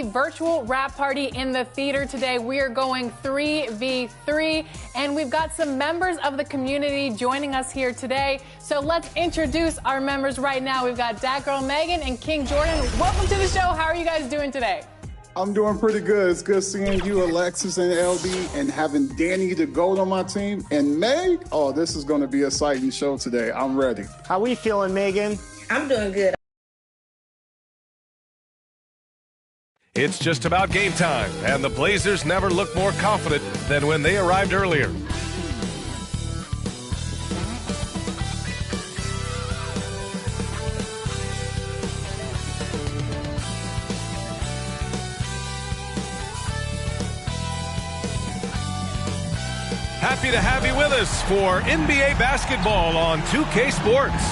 the virtual wrap party in the theater today. We are going 3v3, and we've got some members of the community joining us here today. So let's introduce our members right now. We've got Dat Girl Megan and King Jordan. Welcome to the show. How are you guys doing today? I'm doing pretty good. It's good seeing you, Alexis and LB, and having Danny the GOAT on my team. And Meg, oh, this is going to be an exciting show today. I'm ready. How we feeling, Megan? I'm doing good. It's just about game time, and the Blazers never looked more confident than when they arrived earlier. Happy to have you with us for NBA basketball on 2K Sports.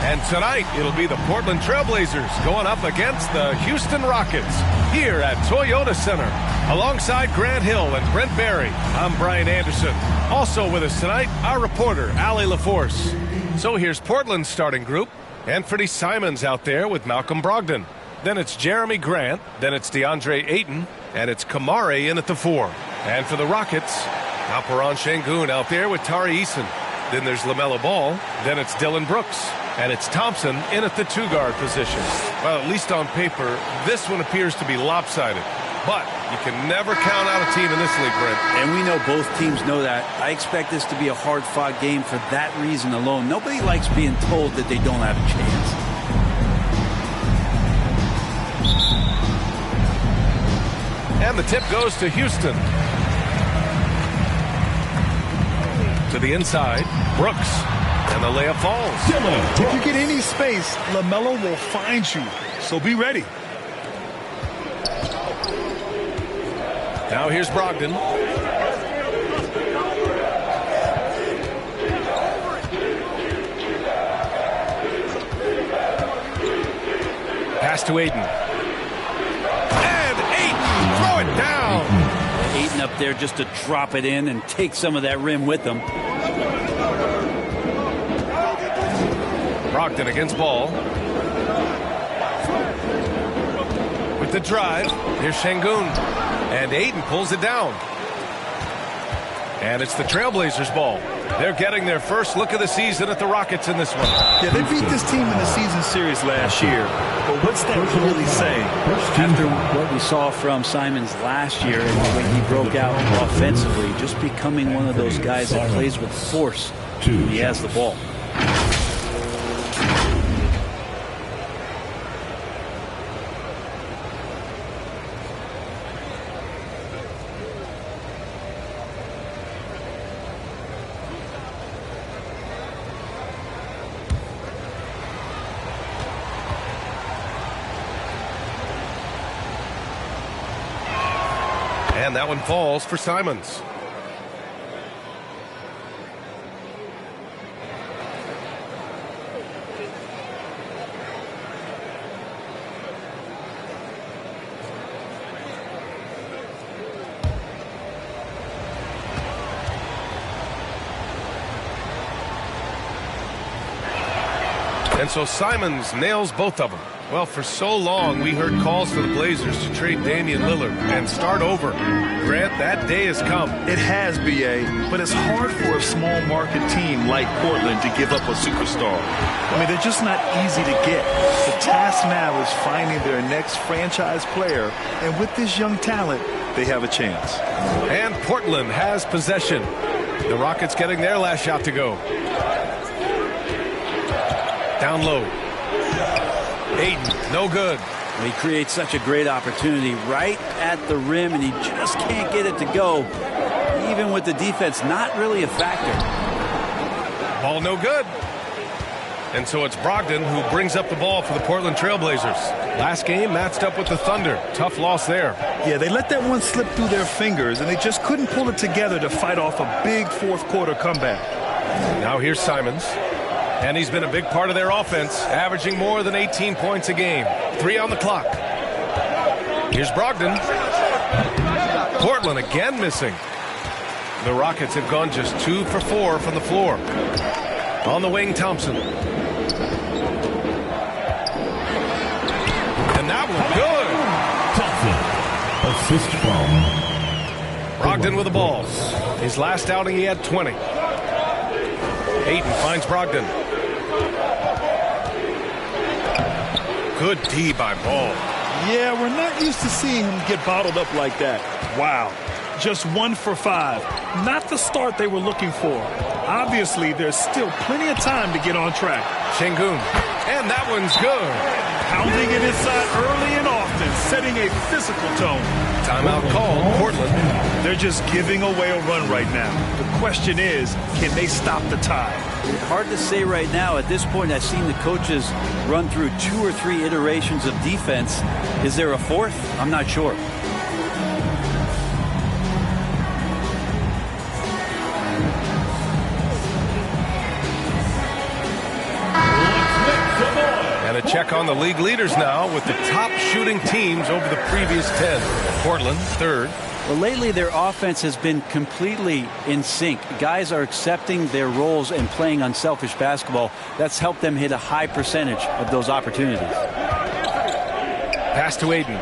And tonight, it'll be the Portland Trailblazers going up against the Houston Rockets here at Toyota Center. Alongside Grant Hill and Brent Barry, I'm Brian Anderson. Also with us tonight, our reporter, Allie LaForce. So here's Portland's starting group. Anthony Simons out there with Malcolm Brogdon. Then it's Jeremy Grant. Then it's DeAndre Ayton. And it's Kamari in at the 4. And for the Rockets, Alperen Şengün out there with Tari Eason. Then there's LaMelo Ball. Then it's Dylan Brooks. And it's Thompson in at the 2-guard position. Well, at least on paper, this one appears to be lopsided. But you can never count out a team in this league, Brent. And we know both teams know that. I expect this to be a hard-fought game for that reason alone. Nobody likes being told that they don't have a chance. And the tip goes to Houston. To the inside, Brooks. And the layup falls. If you get any space, LaMelo will find you. So be ready. Now here's Brogdon. Pass to Ayton. And Ayton, throw it down. Ayton up there just to drop it in and take some of that rim with him. Brogdon against Ball. With the drive, here's Şengün. And Ayton pulls it down. And it's the Trailblazers ball. They're getting their first look of the season at the Rockets in this one. Yeah, they beat this team in the season series last year. But what's that really saying? After what we saw from Simons last year and the way he broke out offensively, just becoming one of those guys that plays with force when he has the ball. And that one falls for Simons. And so Simons nails both of them. Well, for so long, we heard calls for the Blazers to trade Damian Lillard and start over. Grant, that day has come. It has, B.A., but it's hard for a small market team like Portland to give up a superstar. I mean, they're just not easy to get. The task now is finding their next franchise player, and with this young talent, they have a chance. And Portland has possession. The Rockets getting their last shot to go. Down low. Ayton, no good. He creates such a great opportunity right at the rim, and he just can't get it to go. Even with the defense not really a factor. Ball no good. And so it's Brogdon who brings up the ball for the Portland Trailblazers. Last game matched up with the Thunder. Tough loss there. Yeah, they let that one slip through their fingers, and they just couldn't pull it together to fight off a big fourth-quarter comeback. Now here's Simons. And he's been a big part of their offense, averaging more than 18 points a game. 3 on the clock. Here's Brogdon. Portland again missing. The Rockets have gone just 2 for 4 from the floor. On the wing, Thompson. And that one good. Assist from Brogdon with the ball. His last outing, he had 20. Ayton finds Brogdon. Good D by Ball. Yeah, we're not used to seeing him get bottled up like that. Wow. Just 1 for 5. Not the start they were looking for. Obviously, there's still plenty of time to get on track. Şengün. And that one's good. Pounding it inside early and often, setting a physical tone. Timeout called, Portland. They're just giving away a run right now. The question is, can they stop the tide? Hard to say right now. At this point, I've seen the coaches run through 2 or 3 iterations of defense. Is there a fourth? I'm not sure. And a check on the league leaders now with the top shooting teams over the previous 10. Portland, third. Well, lately their offense has been completely in sync. Guys are accepting their roles and playing unselfish basketball. That's helped them hit a high percentage of those opportunities. Pass to Ayton.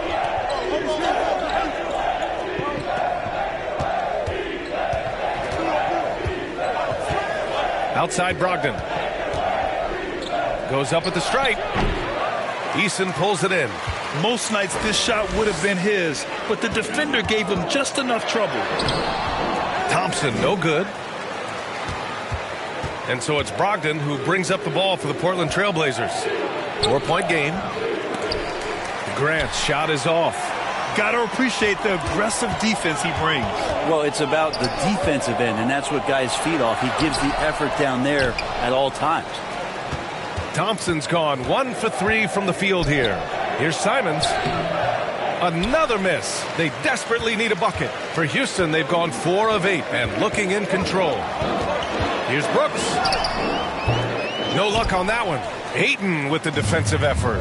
Outside Brogdon. Goes up at the stripe. Eason pulls it in. Most nights this shot would have been his, but the defender gave him just enough trouble. Thompson, no good. And so it's Brogdon who brings up the ball for the Portland Trailblazers. 4-point game. Grant's shot is off. Got to appreciate the aggressive defense he brings. Well, it's about the defensive end, and that's what guys feed off. He gives the effort down there at all times. Thompson's gone 1 for 3 from the field here. Here's Simons. Another miss. They desperately need a bucket. For Houston, they've gone 4 of 8 and looking in control. Here's Brooks. No luck on that one. Ayton with the defensive effort.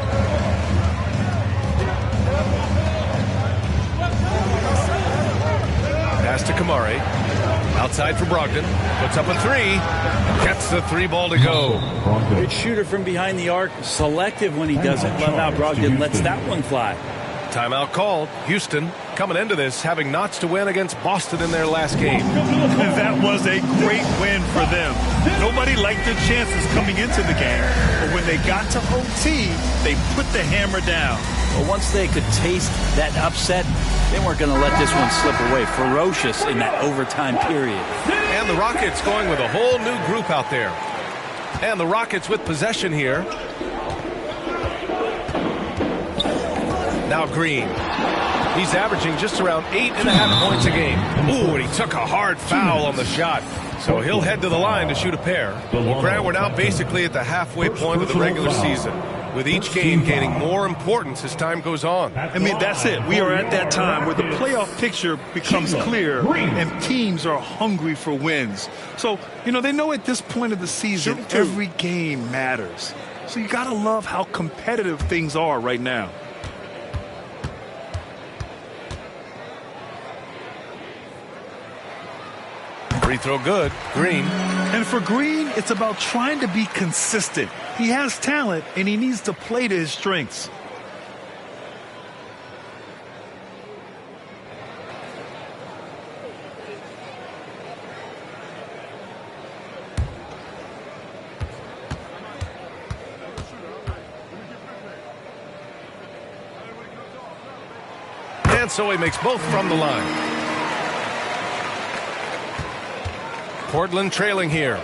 Pass to Kamari. Outside for Brogdon. Puts up a 3. Gets the 3 ball to go. Good shooter from behind the arc. Selective when he does it. Love how Brogdon lets that one fly. Timeout called. Houston coming into this having knots to win against Boston in their last game. That was a great win for them. Nobody liked their chances coming into the game. But when they got to OT, they put the hammer down. Well, once they could taste that upset, they weren't going to let this one slip away. Ferocious in that overtime period. And the Rockets going with a whole new group out there. And the Rockets with possession here. Now Green. He's averaging just around 8.5 points a game. Ooh, and he took a hard foul on the shot. So he'll head to the line to shoot a pair. Well, Grant, we're now basically at the halfway point of the regular season, with each game gaining more importance as time goes on. I mean, that's it. We are at that time where the playoff picture becomes clear and teams are hungry for wins. So, you know, they know at this point of the season, every game matters. So you got to love how competitive things are right now. Free throw good. Green. And for Green, it's about trying to be consistent. He has talent, and he needs to play to his strengths. And so he makes both from the line. Portland trailing here.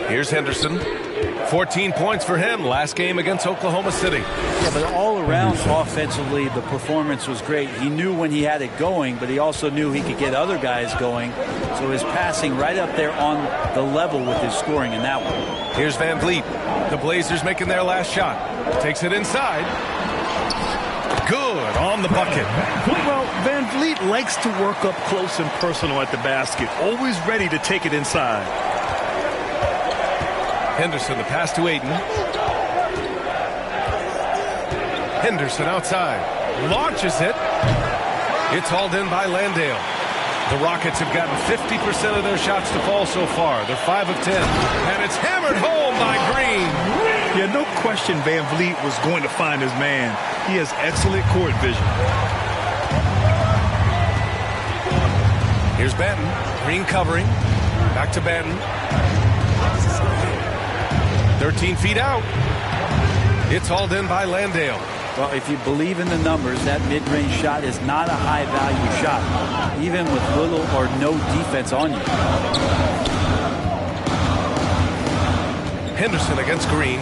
Here's Henderson. 14 points for him last game against Oklahoma City. Yeah, but all around offensively, the performance was great. He knew when he had it going, but he also knew he could get other guys going. So his passing right up there on the level with his scoring in that one. Here's Van Vliet. The Blazers making their last shot. Takes it inside. Good on the bucket. Well, Van Vliet likes to work up close and personal at the basket. Always ready to take it inside. Henderson, the pass to Ayton. Henderson outside. Launches it. It's hauled in by Landale. The Rockets have gotten 50% of their shots to fall so far. They're 5 of 10. And it's hammered home by Green. Yeah, no question Van Vliet was going to find his man. He has excellent court vision. Here's Benton. Green covering. Back to Benton. 13 feet out. It's hauled in by Landale. Well, if you believe in the numbers, that mid-range shot is not a high-value shot, even with little or no defense on you. Henderson against Green.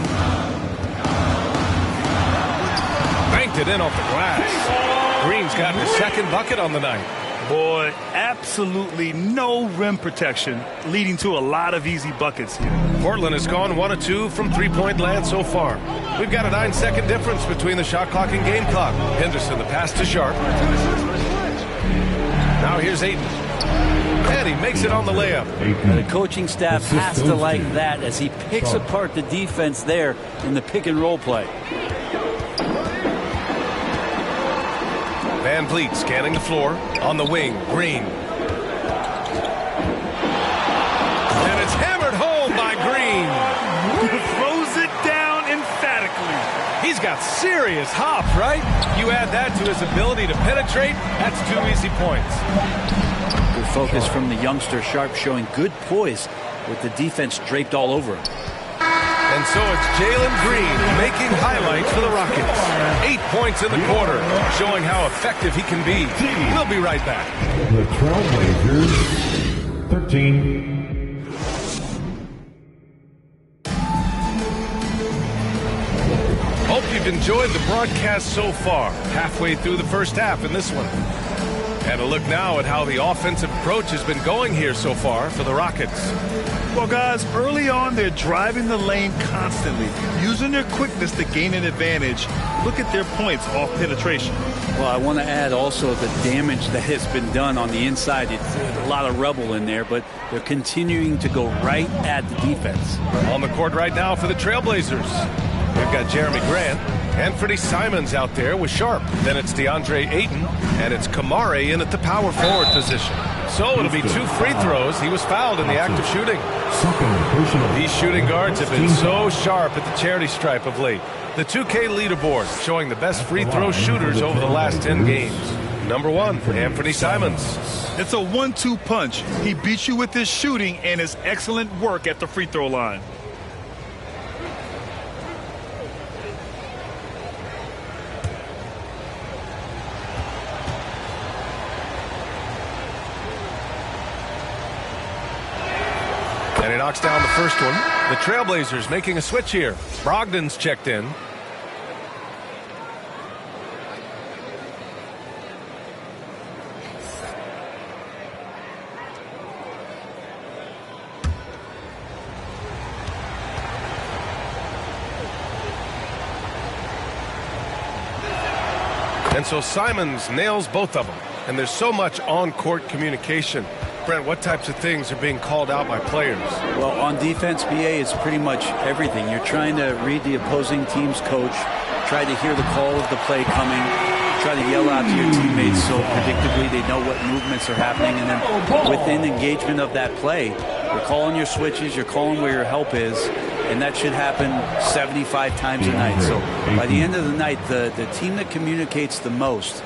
Banked it in off the glass. Green's got his second bucket on the night. Boy, absolutely no rim protection, leading to a lot of easy buckets here. Portland has gone 1 of 2 from three-point land so far. We've got a 9-second difference between the shot clock and game clock. Henderson, the pass to Sharp. Now here's Ayton. And he makes it on the layup. The coaching staff has to like that as he picks apart the defense there in the pick-and-roll play. Van Vliet scanning the floor. On the wing, Green. And it's hammered home by Green. Throws it down emphatically. He's got serious hop, right? You add that to his ability to penetrate, that's 2 easy points. Good focus from the youngster. Sharp showing good poise with the defense draped all over him. And so it's Jalen Green making highlights for the Rockets. 8 points in the quarter, showing how effective he can be. We'll be right back. The Trailblazers, 13. Hope you've enjoyed the broadcast so far. Halfway through the first half in this one. And a look now at how the offensive approach has been going here so far for the Rockets. Well, guys, early on, they're driving the lane constantly, using their quickness to gain an advantage. Look at their points off penetration. Well, I want to add also the damage that has been done on the inside. It's a lot of rubble in there, but they're continuing to go right at the defense. On the court right now for the Trailblazers, we've got Jeremy Grant. Anthony Simons out there with Sharp. Then it's DeAndre Ayton, and it's Kamare in at the power forward position. So it'll be 2 free throws. He was fouled in the act of shooting. These shooting guards have been so sharp at the charity stripe of late. The 2K leaderboard showing the best free throw shooters over the last 10 games. Number 1, Anthony Simons. It's a 1-2 punch. He beats you with his shooting and his excellent work at the free throw line. And he knocks down the first one. The Trailblazers making a switch here. Brogdon's checked in. And so Simons nails both of them. And there's so much on-court communication. Brent, what types of things are being called out by players? Well, on defense, BA, it's pretty much everything. You're trying to read the opposing team's coach, try to hear the call of the play coming, try to yell out to your teammates so predictably they know what movements are happening. And then within engagement of that play, you're calling your switches, you're calling where your help is, and that should happen 75 times a night. So by the end of the night, the team that communicates the most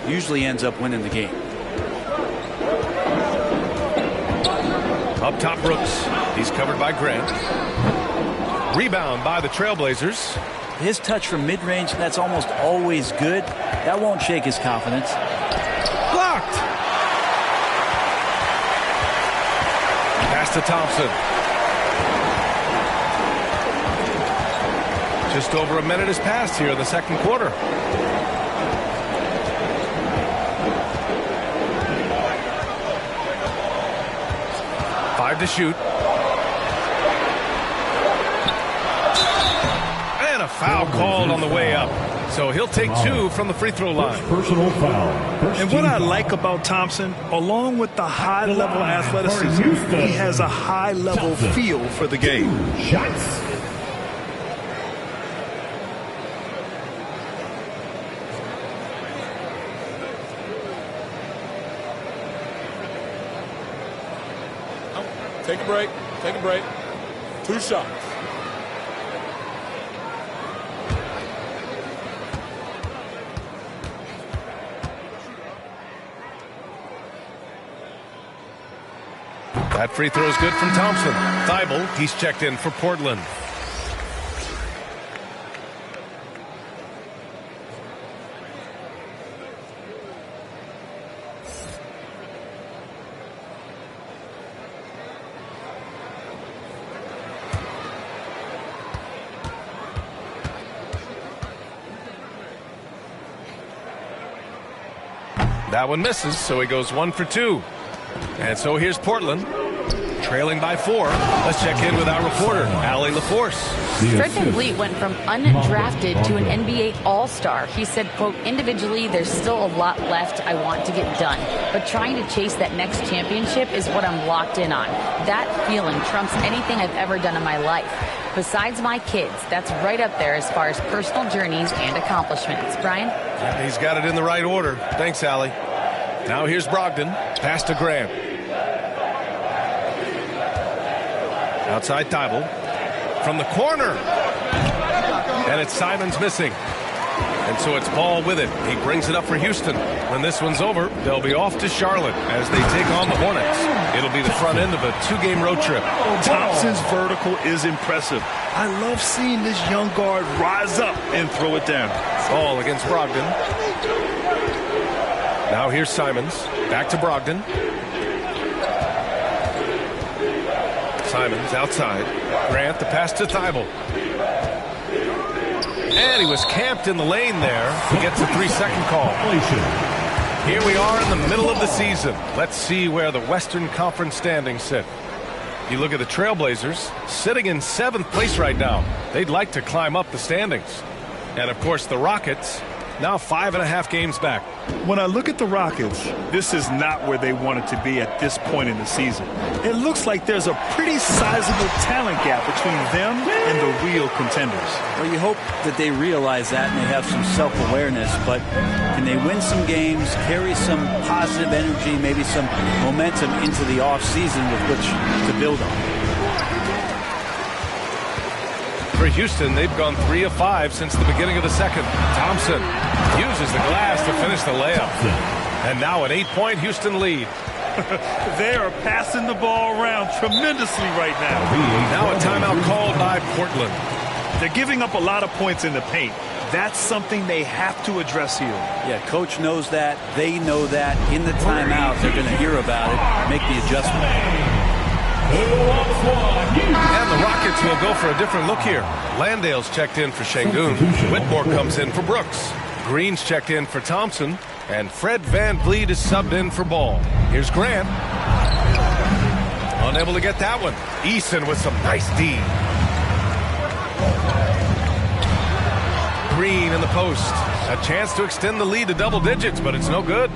usually ends up winning the game. Up top, Brooks. He's covered by Grant. Rebound by the Trailblazers. His touch from mid-range, that's almost always good. That won't shake his confidence. Blocked. Pass to Thompson. Just over a minute has passed here in the second quarter. To shoot. And a foul called on the way up. So he'll take 2 from the free throw line. Personal foul. And what I like about Thompson, along with the high-level athleticism, he has a high-level feel for the game. Shots. Take a break. Take a break. 2 shots. That free throw is good from Thompson. Thibault, he's checked in for Portland. That one misses, so he goes 1 for 2. And so here's Portland, trailing by 4. Let's check in with our reporter, Allie LaForce. Fred VanVleet went from undrafted to an NBA All-Star. He said, quote, individually, there's still a lot left I want to get done. But trying to chase that next championship is what I'm locked in on. That feeling trumps anything I've ever done in my life. Besides my kids, that's right up there as far as personal journeys and accomplishments. Brian? Yeah, he's got it in the right order. Thanks, Allie. Now here's Brogdon. Pass to Grant. Outside Thibault. From the corner. And it's Simons missing. And so it's Ball with it. He brings it up for Houston. When this one's over, they'll be off to Charlotte as they take on the Hornets. It'll be the front end of a 2-game road trip. Thompson's vertical is impressive. I love seeing this young guard rise up and throw it down. Ball against Brogdon. Now here's Simons. Back to Brogdon. Simons outside. Grant the pass to Thibault. And he was camped in the lane there. He gets a 3-second call. Here we are in the middle of the season. Let's see where the Western Conference standings sit. You look at the Trailblazers, sitting in 7th place right now. They'd like to climb up the standings. And, of course, the Rockets, now 5.5 games back. When I look at the Rockets, this is not where they wanted to be at this point in the season. It looks like there's a pretty sizable talent gap between them and the real contenders. Well, you hope that they realize that and they have some self-awareness, but can they win some games, carry some positive energy, maybe some momentum into the offseason with which to build on? For Houston, they've gone 3 of 5 since the beginning of the second. Thompson uses the glass to finish the layup. And now an 8-point Houston lead. They are passing the ball around tremendously right now. Now a timeout called by Portland. They're giving up a lot of points in the paint. That's something they have to address here. Yeah, coach knows that. They know that. In the timeout, they're going to hear about it, make the adjustment. And the Rockets will go for a different look here. Landale's checked in for Şengün. Whitmore comes in for Brooks. Green's checked in for Thompson. And Fred VanVleet is subbed in for Ball. Here's Grant. Unable to get that one. Eason with some nice D. Green in the post. A chance to extend the lead to double digits, but it's no good.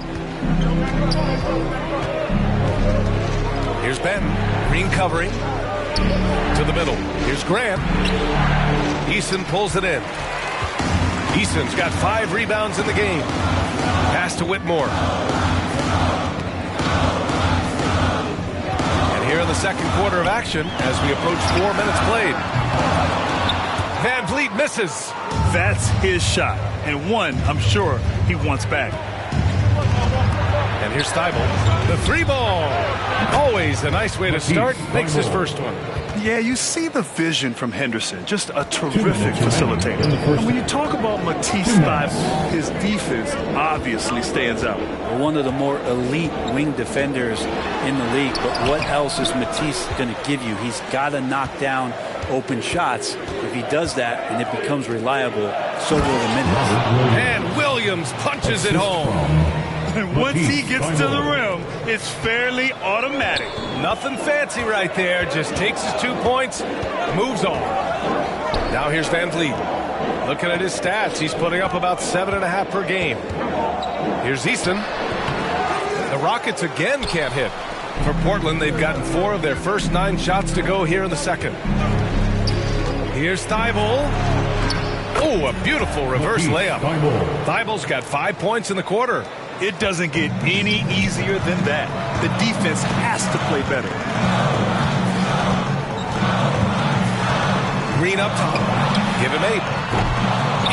Here's Ben. Green covering. To the middle. Here's Grant. Eason pulls it in. Eason's got 5 rebounds in the game. Pass to Whitmore. And here in the second quarter of action, as we approach 4 minutes played. VanVleet misses. That's his shot, and one I'm sure he wants back. And here's Thibault. The 3-ball. Always a nice way to start. Makes his first one. Yeah, you see the vision from Henderson. Just a terrific facilitator. And when you talk about Matisse Thybulle, his defense obviously stands out. One of the more elite wing defenders in the league. But what else is Matisse going to give you? He's got to knock down open shots. If he does that and it becomes reliable, so will the minutes. And Williams punches it home. And once he gets to the rim, it's fairly automatic. Nothing fancy right there. Just takes his 2 points, moves on. Now here's VanVleet. Looking at his stats, he's putting up about 7.5 per game. Here's Eason. The Rockets again can't hit. For Portland, they've gotten 4 of their first 9 shots to go here in the second. Here's Thibault. Oh, a beautiful reverse layup. Thibault's got 5 points in the quarter. It doesn't get any easier than that. The defense has to play better. Green up top. Give him 8.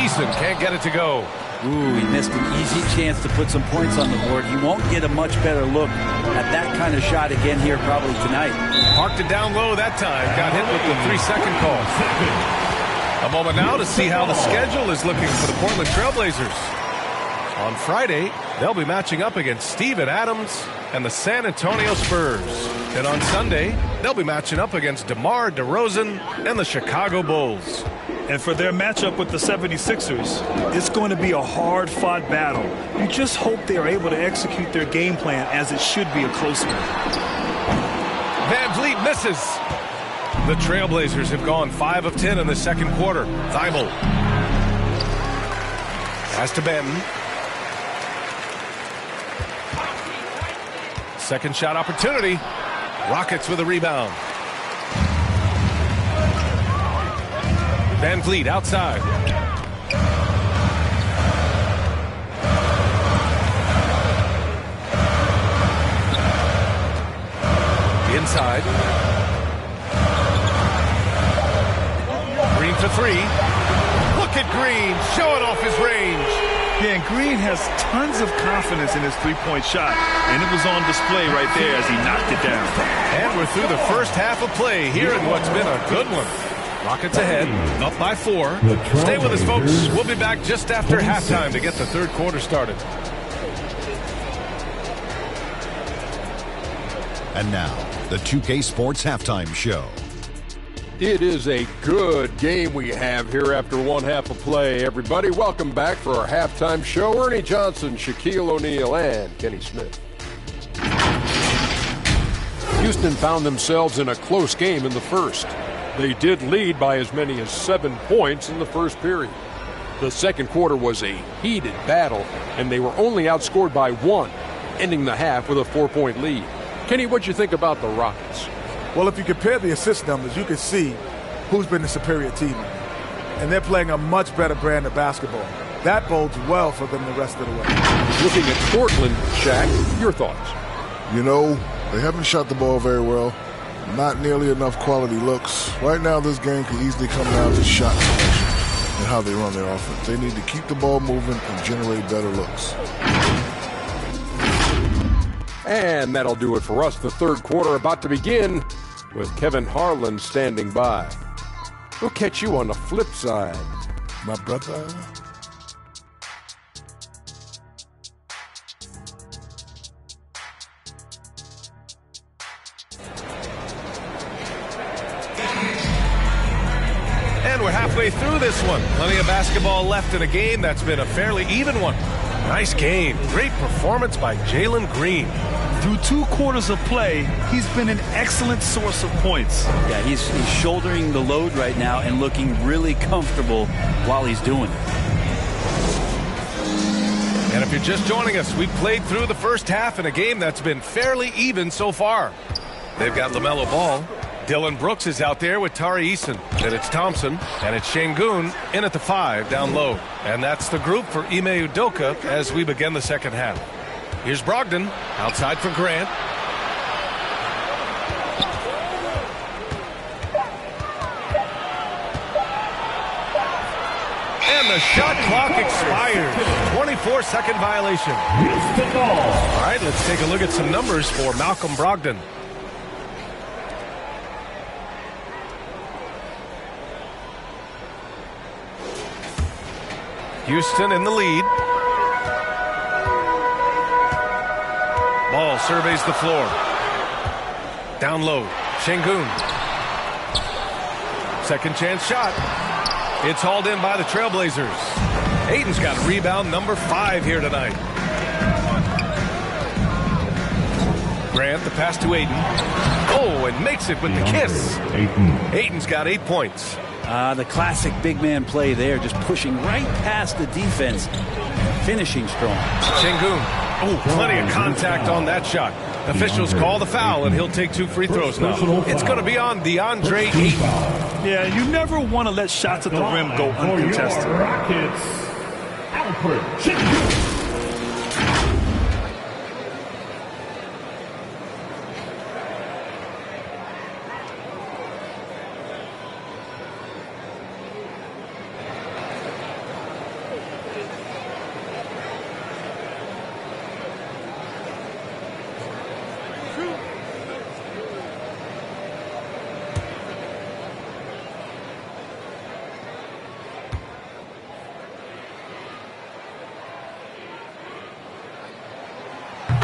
Eason can't get it to go. Ooh, he missed an easy chance to put some points on the board. He won't get a much better look at that kind of shot again here probably tonight. Parked it down low that time. Got hit with the 3-second call. A moment now to see how the schedule is looking for the Portland Trailblazers. On Friday, they'll be matching up against Steven Adams and the San Antonio Spurs. And on Sunday, they'll be matching up against DeMar DeRozan and the Chicago Bulls. And for their matchup with the 76ers, it's going to be a hard-fought battle. You just hope they are able to execute their game plan as it should be a close one. Van Vliet misses. The Trailblazers have gone 5 of 10 in the second quarter. Thibault. Pass to Benton. Second shot opportunity. Rockets with a rebound. Van Vliet outside. Inside. Green for 3. Look at Green showing off his range. Yeah, and Green has tons of confidence in his three-point shot, and it was on display right there as he knocked it down. And we're through the first half of play here in what's been a good one. Rockets ahead, up by 4. Stay with us, folks. We'll be back just after halftime to get the third quarter started. And now, the 2K Sports Halftime Show. It is a good game we have here after one half of play. Everybody, welcome back for our halftime show. Ernie Johnson, Shaquille O'Neal, and Kenny Smith. Houston found themselves in a close game in the first. They did lead by as many as 7 points in the first period. The second quarter was a heated battle, and they were only outscored by 1, ending the half with a 4-point lead. Kenny, what'd you think about the Rockets? Well, if you compare the assist numbers, you can see who's been the superior team. And they're playing a much better brand of basketball. That bodes well for them the rest of the way. Looking at Portland, Shaq, your thoughts? You know, they haven't shot the ball very well. Not nearly enough quality looks. Right now, this game could easily come down to shot selection and how they run their offense. They need to keep the ball moving and generate better looks. And that'll do it for us. The third quarter about to begin with Kevin Harlan standing by. We'll catch you on the flip side, my brother. And we're halfway through this one. Plenty of basketball left in a game that's been a fairly even one. Nice game. Great performance by Jalen Green. Through 2 quarters of play, he's been an excellent source of points. Yeah, he's shouldering the load right now and looking really comfortable while he's doing it. And if you're just joining us, we've played through the first half in a game that's been fairly even so far. They've got LaMelo Ball. Dylan Brooks is out there with Tari Eason. Then it's Thompson, and it's Şengün in at the 5 down low. And that's the group for Ime Udoka as we begin the second half. Here's Brogdon, outside for Grant. And the shot clock expires. 24-second violation. All right, let's take a look at some numbers for Malcolm Brogdon. Houston in the lead. Ball surveys the floor. Down low. Şengün. Second chance shot. It's hauled in by the Trailblazers. Ayton's got rebound number 5 here tonight. Grant, the pass to Ayton. Oh, and makes it with the kiss. Ayton's got 8 points. The classic big man play there, just pushing right past the defense, finishing strong. Şengün. Oh, plenty of contact on that shot. Officials call the foul, and he'll take 2 free throws now. It's going to be on DeAndre Ayton. Yeah, you never want to let shots at the rim go uncontested. Rockets, Alfred Şengün.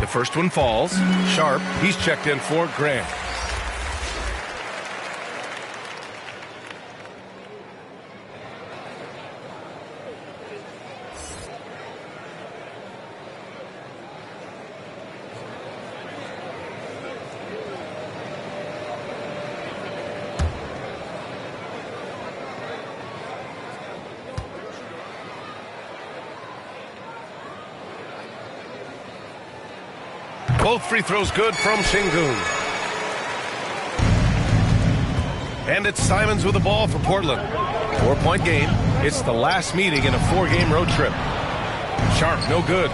The first one falls. Sharp, he's checked in for Grant. Both free throws good from Şengün. And it's Simons with the ball for Portland. 4-point game. It's the last meeting in a 4-game road trip. Sharp, no good.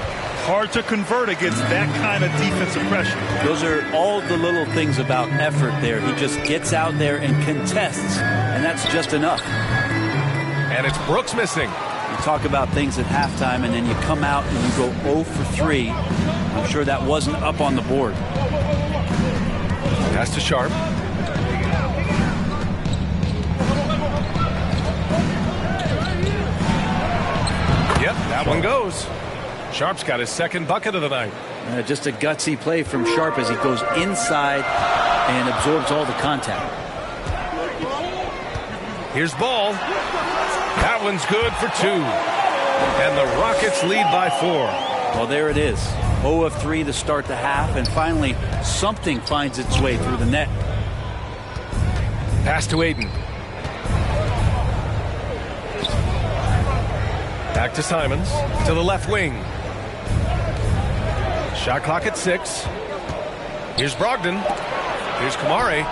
Hard to convert against that kind of defensive pressure. Those are all the little things about effort there. He just gets out there and contests, and that's just enough. And it's Brooks missing. You talk about things at halftime, and then you come out and you go 0 for 3. I'm sure that wasn't up on the board. Pass to Sharp. Yep, that one goes. Sharp's got his second bucket of the night. Just a gutsy play from Sharp as he goes inside and absorbs all the contact. Here's Ball. That one's good for 2. And the Rockets lead by 4. Well, there it is. 0 of 3 to start the half, and finally something finds its way through the net. Pass to Aiden. Back to Simons, to the left wing. Shot clock at 6. Here's Brogdon. Here's Kamari.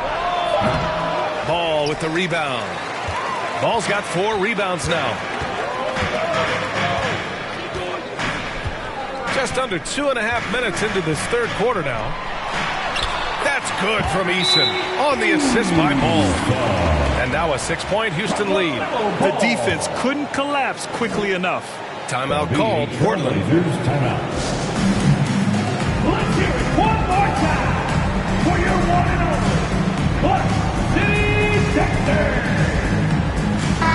Ball with the rebound. Ball's got 4 rebounds now. Just under 2.5 minutes into this third quarter now. That's good from Eason on the assist by Ball. And now a 6-point Houston lead. The defense couldn't collapse quickly enough. Timeout called, Portland. Timeout. Let's hear it one more time for your one and only Buck City Texans.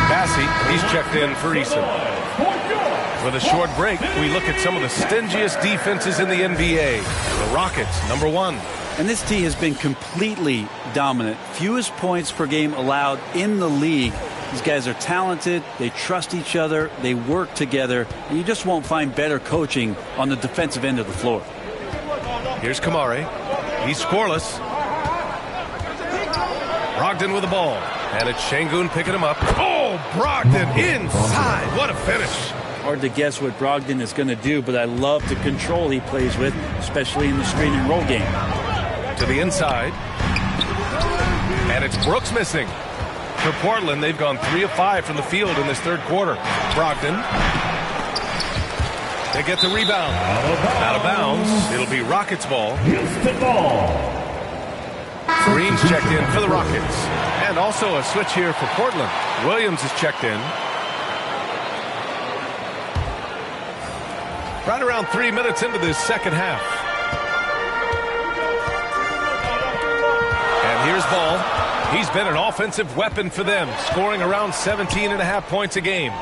Bassey, he's checked in for Eason. With a short break, we look at some of the stingiest defenses in the NBA. The Rockets, number 1. And this team has been completely dominant. Fewest points per game allowed in the league. These guys are talented. They trust each other. They work together. And you just won't find better coaching on the defensive end of the floor. Here's Kamari. He's scoreless. Brogdon with the ball. And it's Şengün picking him up. Oh, Brogdon inside. What a finish. Hard to guess what Brogdon is going to do, but I love the control he plays with, especially in the screen and roll game. To the inside. And it's Brooks missing. For Portland, they've gone 3 of 5 from the field in this third quarter. Brogdon. They get the rebound. Out of bounds. It'll be Rockets ball. Houston ball. Green's checked in for the Rockets. And also a switch here for Portland. Williams is checked in. Right around 3 minutes into this second half. And here's Ball. He's been an offensive weapon for them, scoring around 17.5 points a game.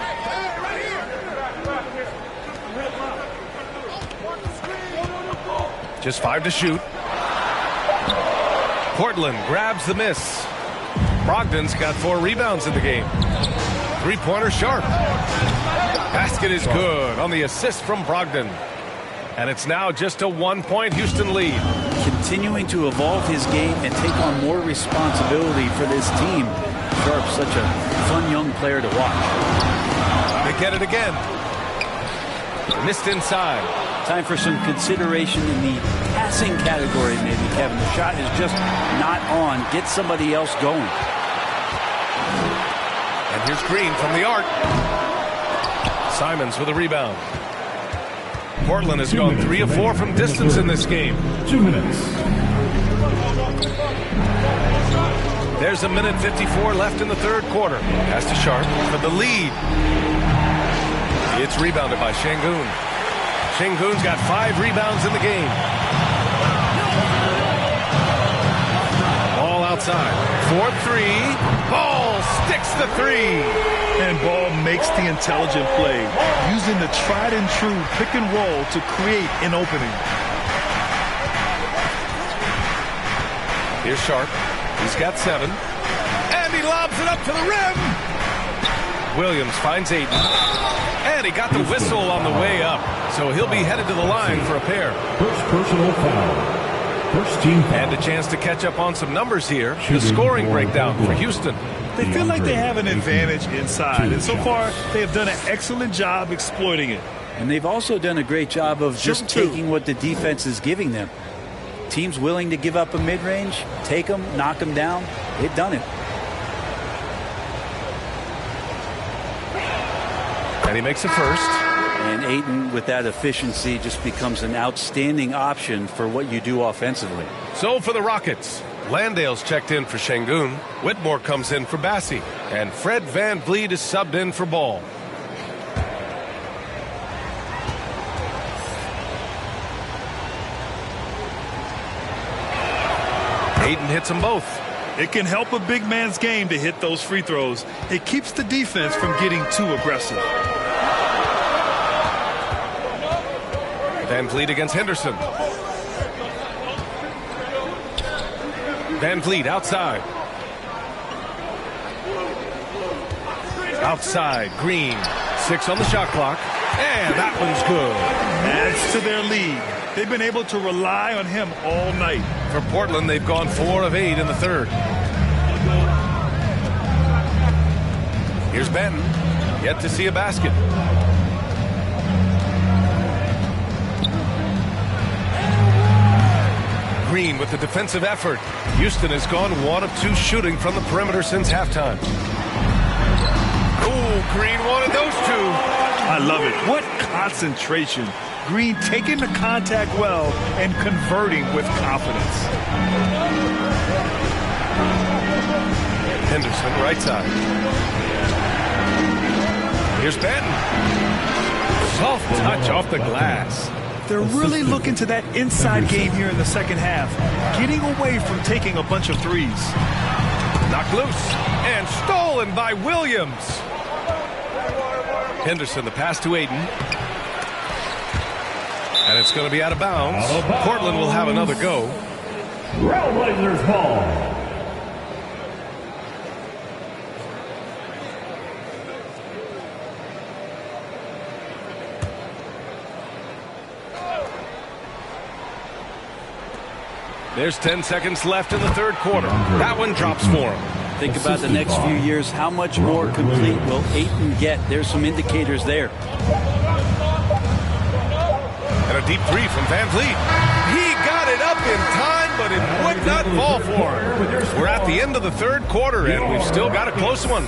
Just 5 to shoot. Portland grabs the miss. Brogdon's got 4 rebounds in the game. 3-pointer Sharp. Basket is good on the assist from Brogdon. And it's now just a 1-point Houston lead. Continuing to evolve his game and take on more responsibility for this team. Sharp's such a fun young player to watch. They get it again. Missed inside. Time for some consideration in the passing category, maybe, Kevin. The shot is just not on. Get somebody else going. And here's Green from the arc. Simons with a rebound. Portland has gone 3 of 4 from distance in this game. 2 minutes. There's a minute 54 left in the third quarter. Pass to Sharp for the lead. It's rebounded by Şengün. Şengün's got 5 rebounds in the game. Ball outside. 4-3. Ball sticks the 3. And Ball makes the intelligent play, using the tried and true pick and roll to create an opening. Here's Sharp. He's got 7. And he lobs it up to the rim. Williams finds Ayton. And he got the whistle on the way up. So he'll be headed to the line for a pair. First personal foul. First team foul. And a chance to catch up on some numbers here. The scoring breakdown for Houston. They feel like they have an advantage inside. And so far, they have done an excellent job exploiting it. And they've also done a great job of just taking what the defense is giving them. Teams willing to give up a mid-range, take them, knock them down. They've done it. And he makes it first. And Ayton, with that efficiency, just becomes an outstanding option for what you do offensively. So for the Rockets, Landale's checked in for Şengün. Whitmore comes in for Bassi. And Fred VanVleet is subbed in for Ball. Ayton hits them both. It can help a big man's game to hit those free throws. It keeps the defense from getting too aggressive. VanVleet against Henderson. VanVleet outside. Outside, Green. 6 on the shot clock. And that one's good. Adds to their lead. They've been able to rely on him all night. For Portland, they've gone 4 of 8 in the third. Here's Benton. Yet to see a basket. Green with the defensive effort. Houston has gone 1 of 2 shooting from the perimeter since halftime. Oh, Green wanted those 2. I love it. What concentration. Green taking the contact well and converting with confidence. Henderson right side. Here's Benton. Soft touch off the glass. They're really looking to that inside game here in the second half, getting away from taking a bunch of threes. Knocked loose and stolen by Williams. Henderson, the pass to Ayton. And it's going to be out of bounds. Portland will have another go. Trailblazers ball. There's 10 seconds left in the third quarter. That one drops for him. Think about the next few years. How much more complete will Ayton get? There's some indicators there. And a deep 3 from VanVleet. He got it up in time, but it would not fall for him. We're at the end of the third quarter, and we've still got a close one.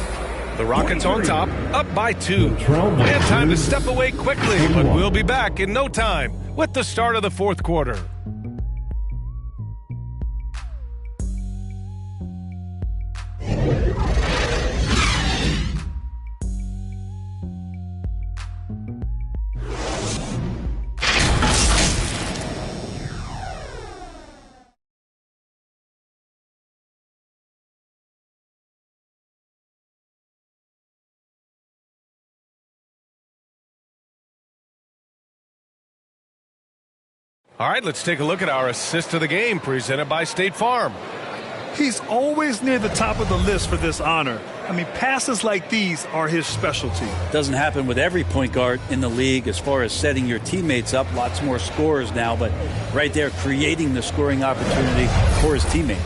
The Rockets on top, up by 2. And time to step away quickly, but we'll be back in no time with the start of the fourth quarter. All right, let's take a look at our assist of the game presented by State Farm. He's always near the top of the list for this honor. I mean, passes like these are his specialty. Doesn't happen with every point guard in the league as far as setting your teammates up. Lots more scorers now, but right there creating the scoring opportunity for his teammate.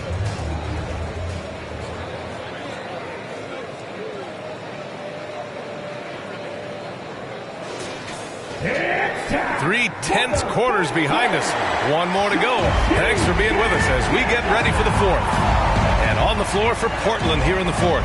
Three tense quarters behind us. One more to go. Thanks for being with us as we get ready for the fourth. And on the floor for Portland here in the fourth.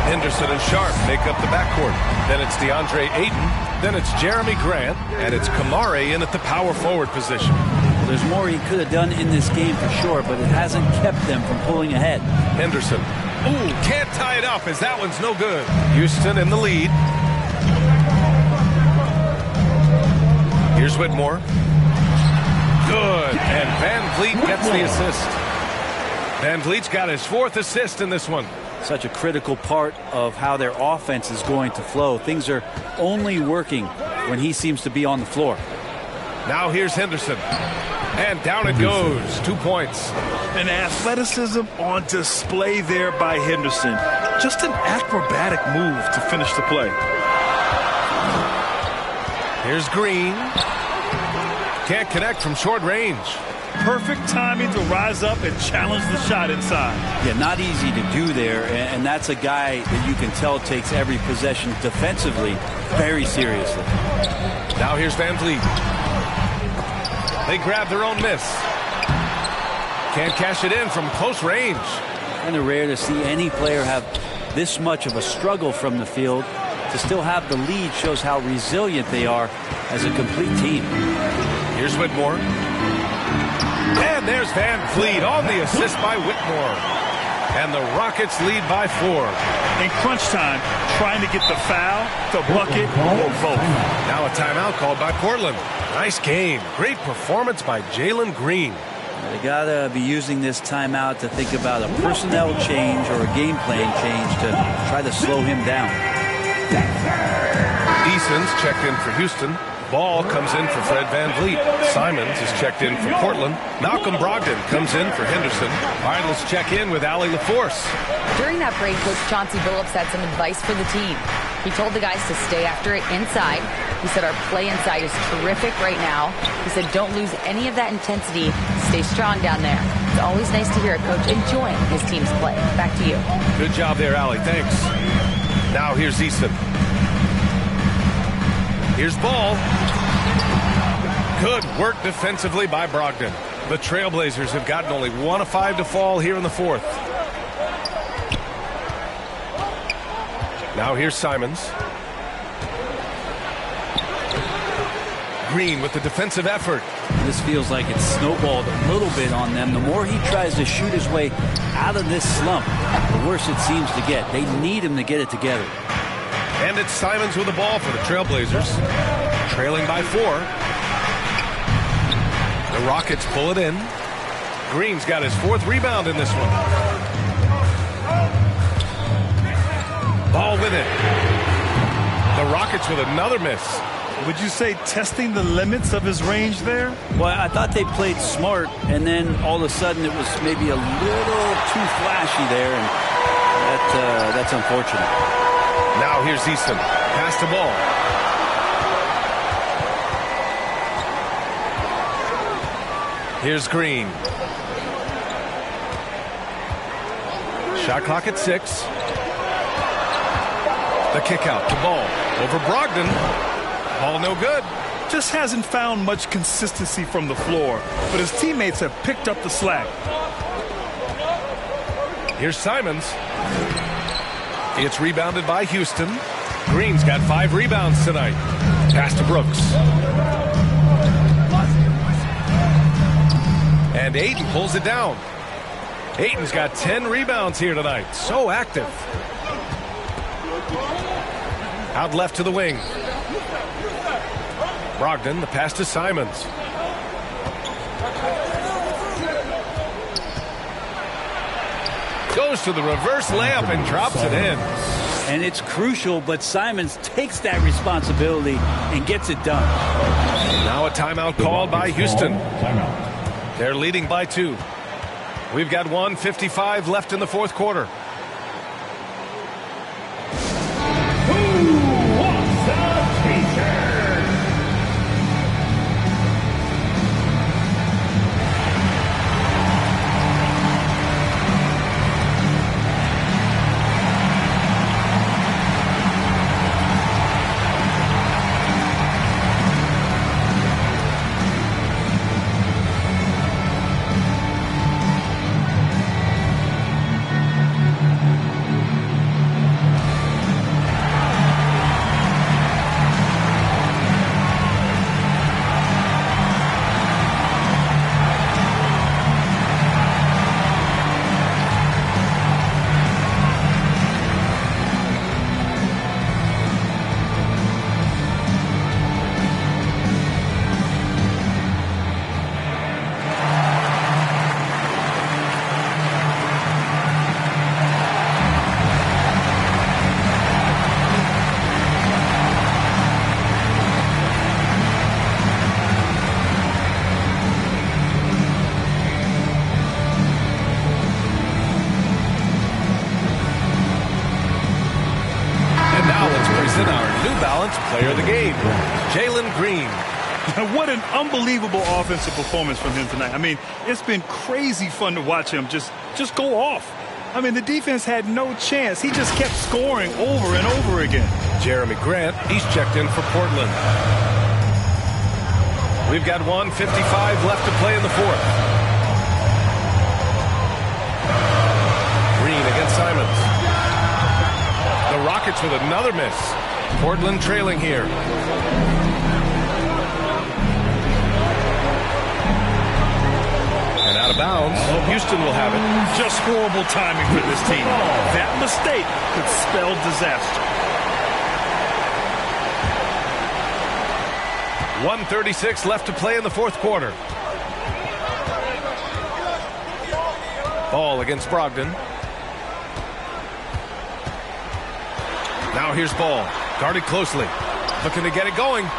Henderson and Sharp make up the backcourt. Then it's DeAndre Ayton. Then it's Jeremy Grant. And it's Kamare in at the power forward position. Well, there's more he could have done in this game for sure, but it hasn't kept them from pulling ahead. Henderson. Ooh, can't tie it up as that one's no good. Houston in the lead. Here's Whitmore. Good. And VanVleet gets the assist. VanVleet's got his 4th assist in this one. Such a critical part of how their offense is going to flow. Things are only working when he seems to be on the floor. Now here's Henderson. And down it goes. 2 points. And athleticism on display there by Henderson. Just an acrobatic move to finish the play. Here's Green. Can't connect from short range. Perfect timing to rise up and challenge the shot inside. Yeah, not easy to do there, and that's a guy that you can tell takes every possession defensively very seriously. Now here's Van Vliet. They grab their own miss. Can't cash it in from close range. Kind of rare to see any player have this much of a struggle from the field. To still have the lead shows how resilient they are as a complete team. Here's Whitmore. And there's Van Vliet on the assist by Whitmore. And the Rockets lead by 4. In crunch time, trying to get the foul, the bucket, or both. Now a timeout called by Portland. Nice game. Great performance by Jalen Green. They got to be using this timeout to think about a personnel change or a game plan change to try to slow him down. Eason's checked in for Houston. Ball comes in for Fred Van Vliet. Simons is checked in for Portland. Malcolm Brogdon comes in for Henderson. All right, let's check in with Allie LaForce. During that break, Coach Chauncey Billups had some advice for the team. He told the guys to stay after it inside. He said our play inside is terrific right now. He said don't lose any of that intensity. Stay strong down there. It's always nice to hear a coach enjoying his team's play. Back to you. Good job there, Allie. Thanks. Now here's Eason. Here's Ball. Good work defensively by Brogdon. The Trailblazers have gotten only 1 of 5 to fall here in the 4th. Now here's Simons. Green with the defensive effort. This feels like it's snowballed a little bit on them. The more he tries to shoot his way out of this slump, the worse it seems to get. They need him to get it together. And it's Simons with the ball for the Trailblazers. Trailing by 4. The Rockets pull it in. Green's got his 4th rebound in this one. Ball with it. The Rockets with another miss. Would you say testing the limits of his range there? Well, I thought they played smart, and then all of a sudden it was maybe a little too flashy there, and that's unfortunate. Now here's Easton. Pass the ball. Here's Green. Shot clock at 6. The kick out to Ball. Over Brogdon. Ball no good. Just hasn't found much consistency from the floor, but his teammates have picked up the slack. Here's Simons. It's rebounded by Houston. Green's got 5 rebounds tonight. Pass to Brooks. And Ayton pulls it down. Ayton's got 10 rebounds here tonight. So active. Out left to the wing. Brogdon, the pass to Simons. Goes to the reverse layup and drops it in. And it's crucial, but Simons takes that responsibility and gets it done. Now a timeout called by Houston. They're leading by 2. We've got 1:55 left in the 4th quarter. Player of the game, Jalen Green. What an unbelievable offensive performance from him tonight. I mean, it's been crazy fun to watch him just go off. I mean, the defense had no chance. He just kept scoring over and over again. Jeremy Grant, he's checked in for Portland. We've got 1:55 left to play in the fourth. Green against Simons. The Rockets with another miss. Portland trailing here. And out of bounds. Houston will have it. Just horrible timing for this team. That mistake could spell disaster. 1:36 left to play in the fourth quarter. Ball against Brogdon. Now here's Ball. Guarded closely. Looking to get it going.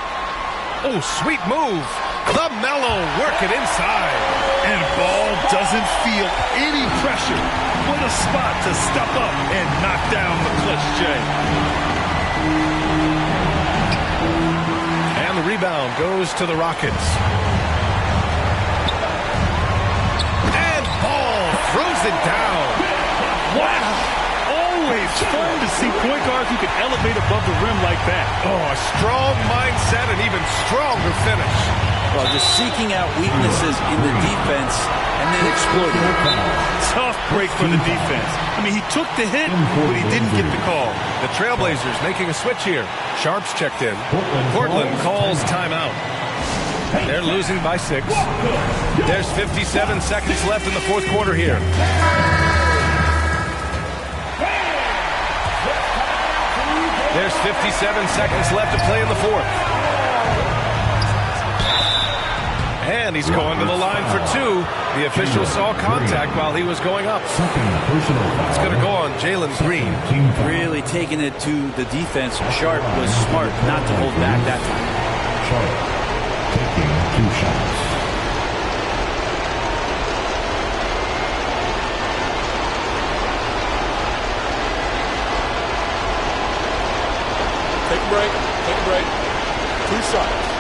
Oh, sweet move. LaMelo working inside. And Ball doesn't feel any pressure. What a spot to step up and knock down the clutch J. And the rebound goes to the Rockets. And Ball throws it down. Wow. Always fun to see point guards who can elevate above the rim like that. Oh, a strong mindset and even stronger finish. Well, just seeking out weaknesses in the defense and then exploiting it. Tough break for the defense. I mean, he took the hit, but he didn't get the call. The Trailblazers making a switch here. Sharp's checked in. Portland calls timeout. They're losing by 6. There's 57 seconds left in the fourth quarter here. There's 57 seconds left to play in the fourth. And he's going to the line for 2. The official saw contact while he was going up. It's going to go on Jalen Green. Really taking it to the defense. Sharp was smart not to hold back that time. Sharp taking 2 shots. Take a break. Take a break. 2 shots.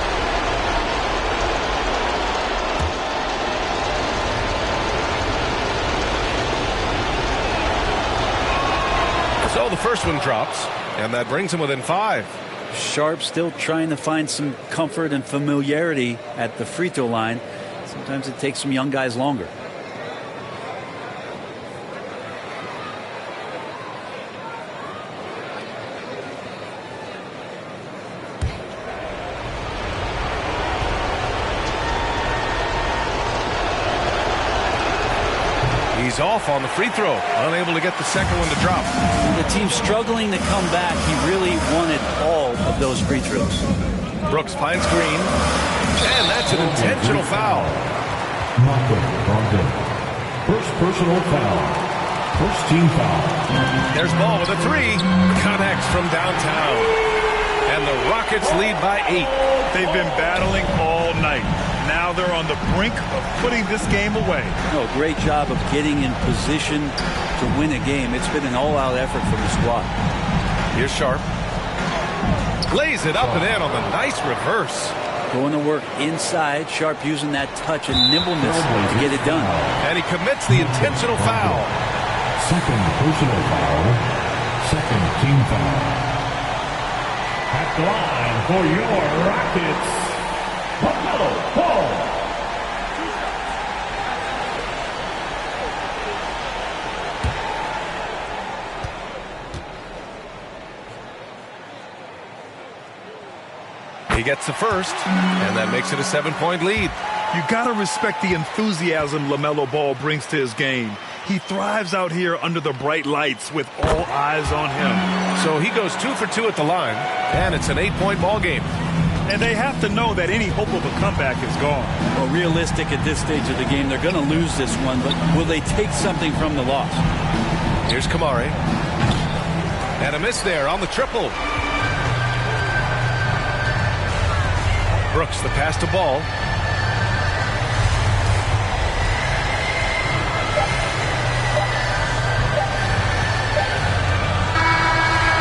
So the first one drops, and that brings him within 5. Sharp still trying to find some comfort and familiarity at the free throw line. Sometimes it takes some young guys longer. He's off on the free throw, unable to get the second one to drop. The team's struggling to come back. He really wanted all of those free throws. Brooks finds Green, and that's an intentional foul. First personal foul. First team foul. There's Ball with a 3. Connects from downtown. And the Rockets lead by 8. They've been battling all night. Now they're on the brink of putting this game away. No, great job of getting in position to win a game. It's been an all-out effort from the squad. Here's Sharp. Lays it up and in on the nice reverse. Going to work inside. Sharp using that touch and nimbleness to get it done. And he commits the intentional foul. Second personal foul. Second team foul. At the line for your Rockets, LaMelo Ball. He gets the first, and that makes it a 7-point lead. You got to respect the enthusiasm LaMelo Ball brings to his game. He thrives out here under the bright lights with all eyes on him. So he goes 2 for 2 at the line, and it's an 8-point ball game. And they have to know that any hope of a comeback is gone. Well, realistic at this stage of the game, they're going to lose this one, but will they take something from the loss? Here's Kamari. And a miss there on the triple. Brooks, the pass to Ball.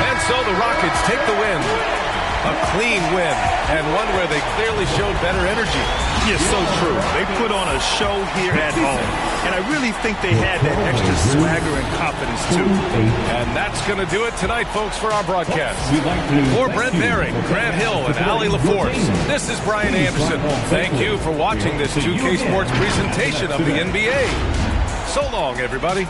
And so the Rockets take the win. A clean win and one where they clearly showed better energy. Yes, so true. They put on a show here at home, and I really think they had that extra swagger and confidence, too. And that's going to do it tonight, folks, for our broadcast. For Brent Baring, Grant Hill, and Allie LaForce, this is Brian Anderson. Thank you for watching this 2K Sports presentation of the NBA. So long, everybody.